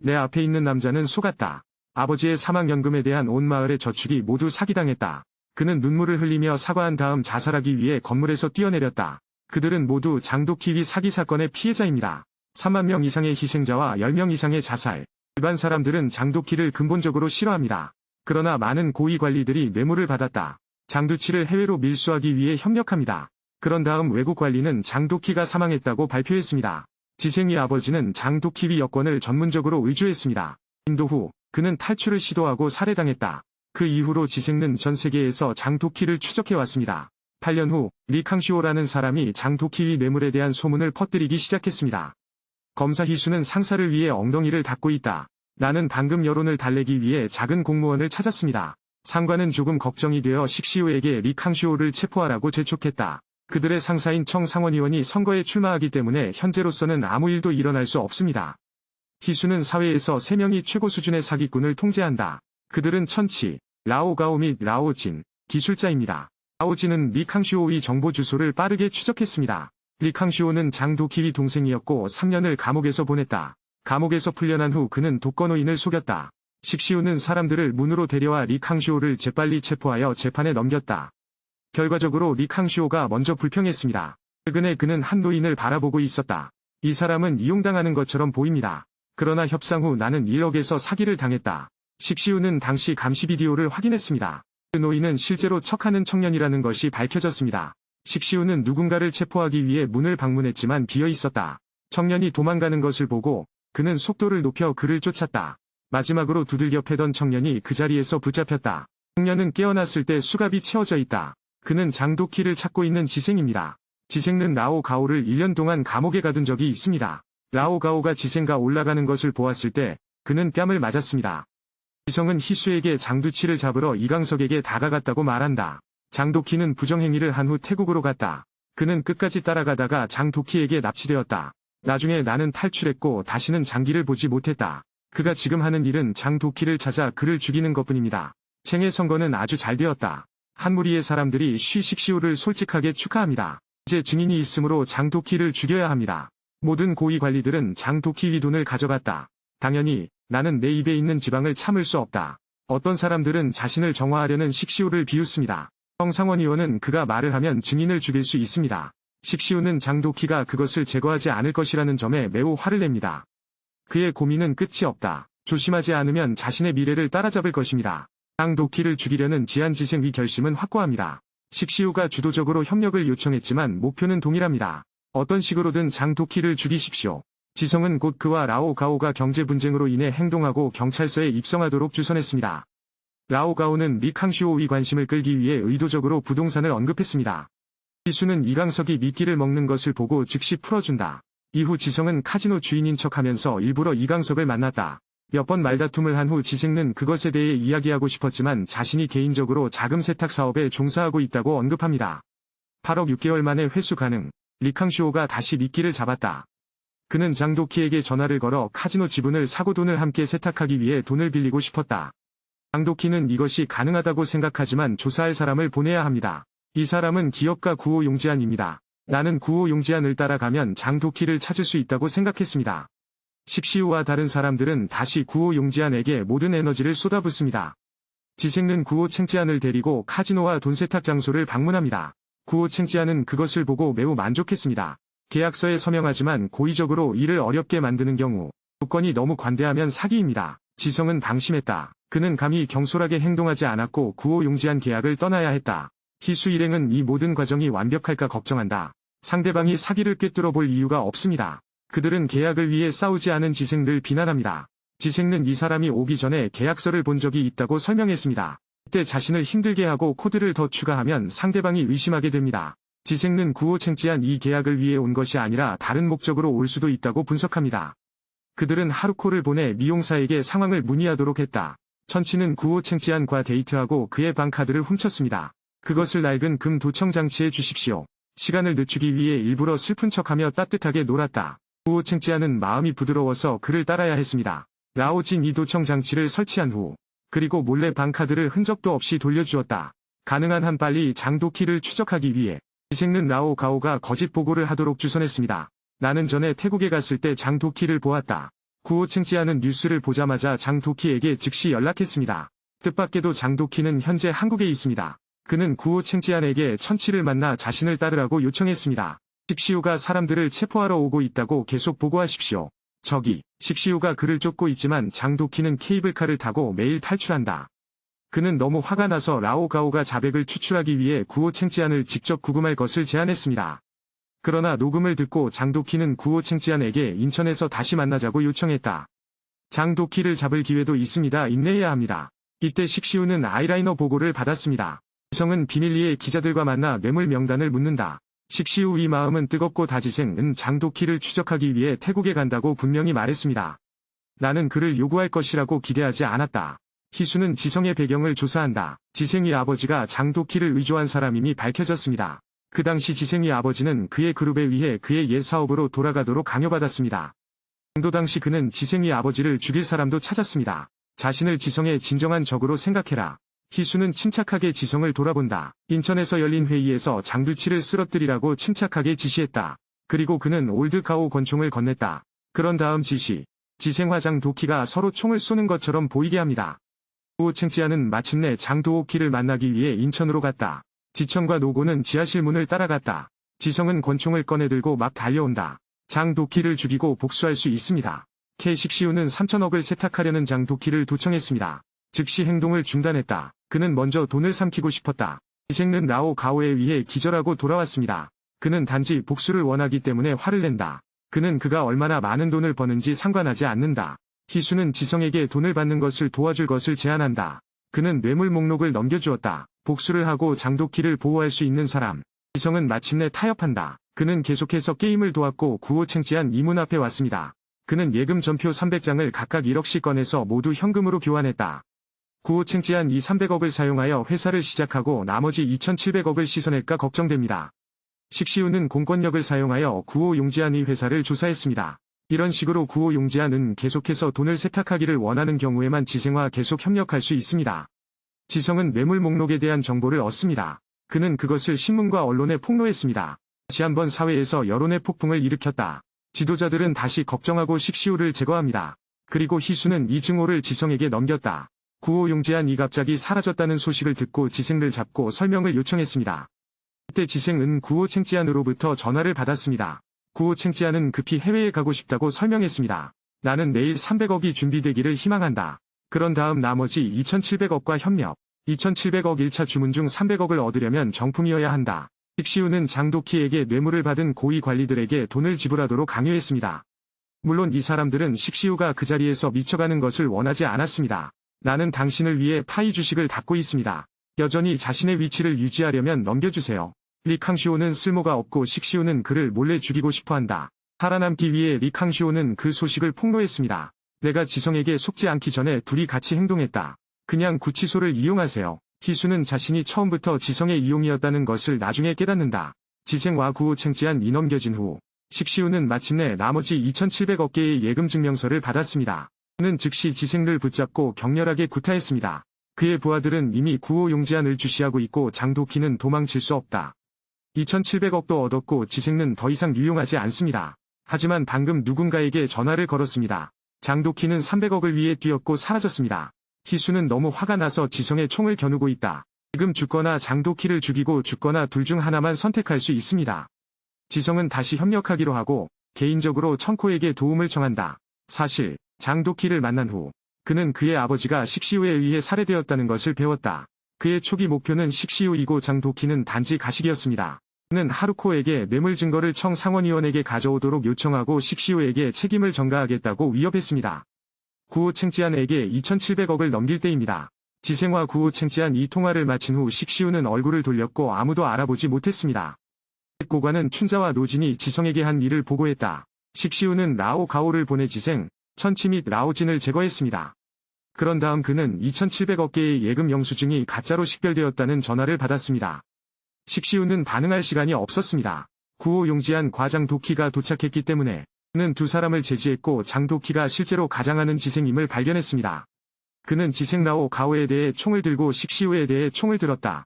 내 앞에 있는 남자는 속았다. 아버지의 사망연금에 대한 온 마을의 저축이 모두 사기당했다. 그는 눈물을 흘리며 사과한 다음 자살하기 위해 건물에서 뛰어내렸다. 그들은 모두 장도키위 사기 사건의 피해자입니다. 3만 명 이상의 희생자와 10명 이상의 자살. 일반 사람들은 장도키를 근본적으로 싫어합니다. 그러나 많은 고위 관리들이 뇌물을 받았다. 장두치를 해외로 밀수하기 위해 협력합니다. 그런 다음 외국 관리는 장도키가 사망했다고 발표했습니다. 지생의 아버지는 장도키위 여권을 전문적으로 의주했습니다. 인도 후 그는 탈출을 시도하고 살해당했다. 그 이후로 지생는 전 세계에서 장도키를 추적해왔습니다. 8년 후 리캉시오라는 사람이 장도키위 뇌물에 대한 소문을 퍼뜨리기 시작했습니다. 검사 희수는 상사를 위해 엉덩이를 닫고 있다. 나는 방금 여론을 달래기 위해 작은 공무원을 찾았습니다. 상관은 조금 걱정이 되어 식시우에게 리캉시오를 체포하라고 재촉했다. 그들의 상사인 청 상원의원이 선거에 출마하기 때문에 현재로서는 아무 일도 일어날 수 없습니다. 희수는 사회에서 3명이 최고 수준의 사기꾼을 통제한다. 그들은 천치, 라오가오 및 라오진, 기술자입니다. 라오진은 리캉시오의 정보 주소를 빠르게 추적했습니다. 리캉시오는 장도키위 동생이었고 3년을 감옥에서 보냈다. 감옥에서 풀려난 후 그는 독거노인을 속였다. 식시우는 사람들을 문으로 데려와 리캉시오를 재빨리 체포하여 재판에 넘겼다. 결과적으로 리캉시오가 먼저 불평했습니다. 최근에 그는 한 노인을 바라보고 있었다. 이 사람은 이용당하는 것처럼 보입니다. 그러나 협상 후 나는 1억에서 사기를 당했다. 식시우는 당시 감시 비디오를 확인했습니다. 그 노인은 실제로 척하는 청년이라는 것이 밝혀졌습니다. 식시우는 누군가를 체포하기 위해 문을 방문했지만 비어 있었다. 청년이 도망가는 것을 보고 그는 속도를 높여 그를 쫓았다. 마지막으로 두들겨 패던 청년이 그 자리에서 붙잡혔다. 청년은 깨어났을 때 수갑이 채워져 있다. 그는 장도키를 찾고 있는 지생입니다. 지생는 라오가오를 1년 동안 감옥에 가둔 적이 있습니다. 라오가오가 지생과 올라가는 것을 보았을 때 그는 뺨을 맞았습니다. 지성은 희수에게 장두치를 잡으러 이강석에게 다가갔다고 말한다. 장도키는 부정행위를 한 후 태국으로 갔다. 그는 끝까지 따라가다가 장도키에게 납치되었다. 나중에 나는 탈출했고 다시는 장기를 보지 못했다. 그가 지금 하는 일은 장도키를 찾아 그를 죽이는 것뿐입니다. 챙의 선거는 아주 잘 되었다. 한 무리의 사람들이 식시우를 솔직하게 축하합니다. 이제 증인이 있으므로 장도키를 죽여야 합니다. 모든 고위 관리들은 장도키위 돈을 가져갔다. 당연히 나는 내 입에 있는 지방을 참을 수 없다. 어떤 사람들은 자신을 정화하려는 식시우를 비웃습니다. 청상원 의원은 그가 말을 하면 증인을 죽일 수 있습니다. 식시우는 장도키가 그것을 제거하지 않을 것이라는 점에 매우 화를 냅니다. 그의 고민은 끝이 없다. 조심하지 않으면 자신의 미래를 따라잡을 것입니다. 장도키를 죽이려는 지한지생의 결심은 확고합니다. 식시우가 주도적으로 협력을 요청했지만 목표는 동일합니다. 어떤 식으로든 장도키를 죽이십시오. 지성은 곧 그와 라오가오가 경제 분쟁으로 인해 행동하고 경찰서에 입성하도록 주선했습니다. 라오가오는 리캉시오의 관심을 끌기 위해 의도적으로 부동산을 언급했습니다. 희수는 이강석이 미끼를 먹는 것을 보고 즉시 풀어준다. 이후 지성은 카지노 주인인 척하면서 일부러 이강석을 만났다. 몇 번 말다툼을 한 후 지생는 그것에 대해 이야기하고 싶었지만 자신이 개인적으로 자금 세탁 사업에 종사하고 있다고 언급합니다. 8억 6개월 만에 회수 가능. 리캉시오가 다시 미끼를 잡았다. 그는 장도키에게 전화를 걸어 카지노 지분을 사고 돈을 함께 세탁하기 위해 돈을 빌리고 싶었다. 장도키는 이것이 가능하다고 생각하지만 조사할 사람을 보내야 합니다. 이 사람은 기업가 구호 용지안입니다. 나는 구호 용지안을 따라가면 장도키를 찾을 수 있다고 생각했습니다. 식시우와 다른 사람들은 다시 구호 용지안에게 모든 에너지를 쏟아붓습니다. 지생는 구호 챙지안을 데리고 카지노와 돈 세탁 장소를 방문합니다. 구호 챙지안은 그것을 보고 매우 만족했습니다. 계약서에 서명하지만 고의적으로 일을 어렵게 만드는 경우 조건이 너무 관대하면 사기입니다. 지성은 방심했다. 그는 감히 경솔하게 행동하지 않았고 구호 용지안 계약을 떠나야 했다. 희수 일행은 이 모든 과정이 완벽할까 걱정한다. 상대방이 사기를 꿰뚫어 볼 이유가 없습니다. 그들은 계약을 위해 싸우지 않은 지생을 비난합니다. 지생는 이 사람이 오기 전에 계약서를 본 적이 있다고 설명했습니다. 그때 자신을 힘들게 하고 코드를 더 추가하면 상대방이 의심하게 됩니다. 지생는 구호 챙지한 이 계약을 위해 온 것이 아니라 다른 목적으로 올 수도 있다고 분석합니다. 그들은 하루코를 보내 미용사에게 상황을 문의하도록 했다. 천치는 구호 챙지안과 데이트하고 그의 방카드를 훔쳤습니다. 그것을 낡은 금 도청 장치에 주십시오. 시간을 늦추기 위해 일부러 슬픈 척하며 따뜻하게 놀았다. 구호 챙지안은 마음이 부드러워서 그를 따라야 했습니다. 라오진 이 도청 장치를 설치한 후 그리고 몰래 방카드를 흔적도 없이 돌려주었다. 가능한 한 빨리 장도키를 추적하기 위해 지생는 라오가오가 거짓 보고를 하도록 주선했습니다. 나는 전에 태국에 갔을 때 장도키를 보았다. 구호 챙지아는 뉴스를 보자마자 장도키에게 즉시 연락했습니다. 뜻밖에도 장도키는 현재 한국에 있습니다. 그는 구호 챙지안에게 천치를 만나 자신을 따르라고 요청했습니다. 식시우가 사람들을 체포하러 오고 있다고 계속 보고하십시오. 식시우가 그를 쫓고 있지만 장도키는 케이블카를 타고 매일 탈출한다. 그는 너무 화가 나서 라오가오가 자백을 추출하기 위해 구호 챙지안을 직접 구금할 것을 제안했습니다. 그러나 녹음을 듣고 장도키는 구호 챙지안에게 인천에서 다시 만나자고 요청했다. 장도키를 잡을 기회도 있습니다. 인내해야 합니다. 이때 식시우는 아이라이너 보고를 받았습니다. 지성은 비밀리에 기자들과 만나 뇌물 명단을 묻는다. 식시우의 마음은 뜨겁고 다지생은 장도키를 추적하기 위해 태국에 간다고 분명히 말했습니다. 나는 그를 요구할 것이라고 기대하지 않았다. 희수는 지성의 배경을 조사한다. 지생의 아버지가 장도키를 의조한 사람임이 밝혀졌습니다. 그 당시 지생의 아버지는 그의 그룹에 의해 그의 옛 사업으로 돌아가도록 강요받았습니다. 또 당시 그는 지생의 아버지를 죽일 사람도 찾았습니다. 자신을 지성의 진정한 적으로 생각해라. 희수는 침착하게 지성을 돌아본다. 인천에서 열린 회의에서 장두치를 쓰러뜨리라고 침착하게 지시했다. 그리고 그는 올드가오 권총을 건넸다. 그런 다음 지생과 장도키가 서로 총을 쏘는 것처럼 보이게 합니다. 구호 챙지아는 마침내 장도키를 만나기 위해 인천으로 갔다. 지천과 노고는 지하실 문을 따라갔다. 지성은 권총을 꺼내들고 막 달려온다. 장도키를 죽이고 복수할 수 있습니다. 식시우는 3천억을 세탁하려는 장도키를 도청했습니다. 즉시 행동을 중단했다. 그는 먼저 돈을 삼키고 싶었다. 지생은 라오가오에 의해 기절하고 돌아왔습니다. 그는 단지 복수를 원하기 때문에 화를 낸다. 그는 그가 얼마나 많은 돈을 버는지 상관하지 않는다. 희수는 지성에게 돈을 받는 것을 도와줄 것을 제안한다. 그는 뇌물 목록을 넘겨주었다. 복수를 하고 장도키를 보호할 수 있는 사람. 지성은 마침내 타협한다. 그는 계속해서 게임을 도왔고 구호 챙지안 이문 앞에 왔습니다. 그는 예금 전표 300장을 각각 1억씩 꺼내서 모두 현금으로 교환했다. 구호 챙지안 이 300억을 사용하여 회사를 시작하고 나머지 2,700억을 씻어낼까 걱정됩니다. 식시우는 공권력을 사용하여 구호 용지안의 회사를 조사했습니다. 이런 식으로 구호 용지안은 계속해서 돈을 세탁하기를 원하는 경우에만 지생과 계속 협력할 수 있습니다. 지성은 뇌물 목록에 대한 정보를 얻습니다. 그는 그것을 신문과 언론에 폭로했습니다. 다시 한번 사회에서 여론의 폭풍을 일으켰다. 지도자들은 다시 걱정하고 식시우를 제거합니다. 그리고 희수는 이 증오를 지성에게 넘겼다. 구호 용지안이 갑자기 사라졌다는 소식을 듣고 지생을 잡고 설명을 요청했습니다. 그때 지생은 구호 챙지안으로부터 전화를 받았습니다. 구호 챙지안은 급히 해외에 가고 싶다고 설명했습니다. 나는 내일 300억이 준비되기를 희망한다. 그런 다음 나머지 2,700억과 협력. 2,700억 1차 주문 중 300억을 얻으려면 정품이어야 한다. 식시우는 장도키에게 뇌물을 받은 고위 관리들에게 돈을 지불하도록 강요했습니다. 물론 이 사람들은 식시우가 그 자리에서 미쳐가는 것을 원하지 않았습니다. 나는 당신을 위해 파이 주식을 닫고 있습니다. 여전히 자신의 위치를 유지하려면 넘겨주세요. 리캉시오는 쓸모가 없고 식시우는 그를 몰래 죽이고 싶어한다. 살아남기 위해 리캉시오는 그 소식을 폭로했습니다. 내가 지성에게 속지 않기 전에 둘이 같이 행동했다. 그냥 구치소를 이용하세요. 희수는 자신이 처음부터 지성의 이용이었다는 것을 나중에 깨닫는다. 지생과 구호 챙지안이 넘겨진 후 식시우는 마침내 나머지 2,700억 개의 예금 증명서를 받았습니다. 그는 즉시 지생을 붙잡고 격렬하게 구타했습니다. 그의 부하들은 이미 구호 용지안을 주시하고 있고 장도키는 도망칠 수 없다. 2,700억도 얻었고 지생은 더 이상 유용하지 않습니다. 하지만 방금 누군가에게 전화를 걸었습니다. 장도키는 300억을 위해 뛰었고 사라졌습니다. 희수는 너무 화가 나서 지성의 총을 겨누고 있다. 지금 죽거나 장도키를 죽이고 죽거나 둘 중 하나만 선택할 수 있습니다. 지성은 다시 협력하기로 하고 개인적으로 청코에게 도움을 청한다. 사실 장도키를 만난 후 그는 그의 아버지가 식시우에 의해 살해되었다는 것을 배웠다. 그의 초기 목표는 식시우이고 장도키는 단지 가식이었습니다. 그는 하루코에게 뇌물 증거를 청 상원의원에게 가져오도록 요청하고 식시우에게 책임을 전가하겠다고 위협했습니다. 구호 챙지안에게 2,700억을 넘길 때입니다. 지생과 구호 챙지안 이 통화를 마친 후 식시우는 얼굴을 돌렸고 아무도 알아보지 못했습니다. 고관은 춘자와 노진이 지성에게 한 일을 보고했다. 식시우는 라오가오를 보내 지생, 천치 및 라오진을 제거했습니다. 그런 다음 그는 2,700억 개의 예금 영수증이 가짜로 식별되었다는 전화를 받았습니다. 식시우는 반응할 시간이 없었습니다. 구호 용지안 과장 도키가 도착했기 때문에 그는 두 사람을 제지했고 장도키가 실제로 가장하는 지생임을 발견했습니다. 그는 지생 라오가오에 대해 총을 들고 식시우에 대해 총을 들었다.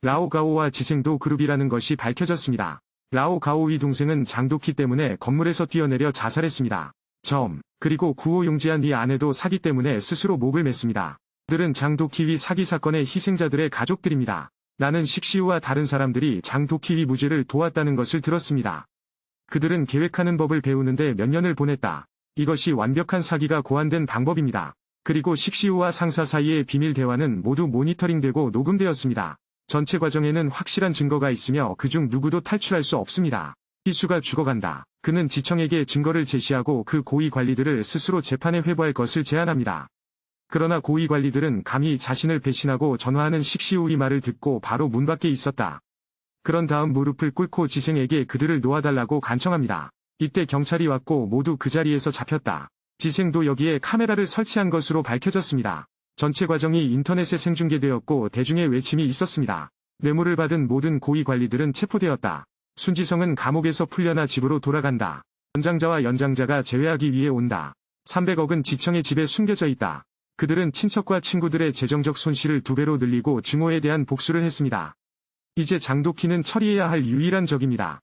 라오가오와 지생도 그룹이라는 것이 밝혀졌습니다. 라오가오의 동생은 장도키 때문에 건물에서 뛰어내려 자살했습니다. 그리고 구호 용지한 이 아내도 사기 때문에 스스로 목을 맸습니다. 그들은 장도키위 사기 사건의 희생자들의 가족들입니다. 나는 식시우와 다른 사람들이 장도키위 무죄를 도왔다는 것을 들었습니다. 그들은 계획하는 법을 배우는데 몇 년을 보냈다. 이것이 완벽한 사기가 고안된 방법입니다. 그리고 식시우와 상사 사이의 비밀 대화는 모두 모니터링되고 녹음되었습니다. 전체 과정에는 확실한 증거가 있으며 그중 누구도 탈출할 수 없습니다. 희수가 죽어간다. 그는 지청에게 증거를 제시하고 그 고위 관리들을 스스로 재판에 회부할 것을 제안합니다. 그러나 고위 관리들은 감히 자신을 배신하고 전화하는 식시우의 말을 듣고 바로 문 밖에 있었다. 그런 다음 무릎을 꿇고 지생에게 그들을 놓아달라고 간청합니다. 이때 경찰이 왔고 모두 그 자리에서 잡혔다. 지생도 여기에 카메라를 설치한 것으로 밝혀졌습니다. 전체 과정이 인터넷에 생중계되었고 대중의 외침이 있었습니다. 뇌물을 받은 모든 고위 관리들은 체포되었다. 순지성은 감옥에서 풀려나 집으로 돌아간다. 연장자와 연장자가 제외하기 위해 온다. 300억은 지청의 집에 숨겨져 있다. 그들은 친척과 친구들의 재정적 손실을 2배로 늘리고 증오에 대한 복수를 했습니다. 이제 장도키는 처리해야 할 유일한 적입니다.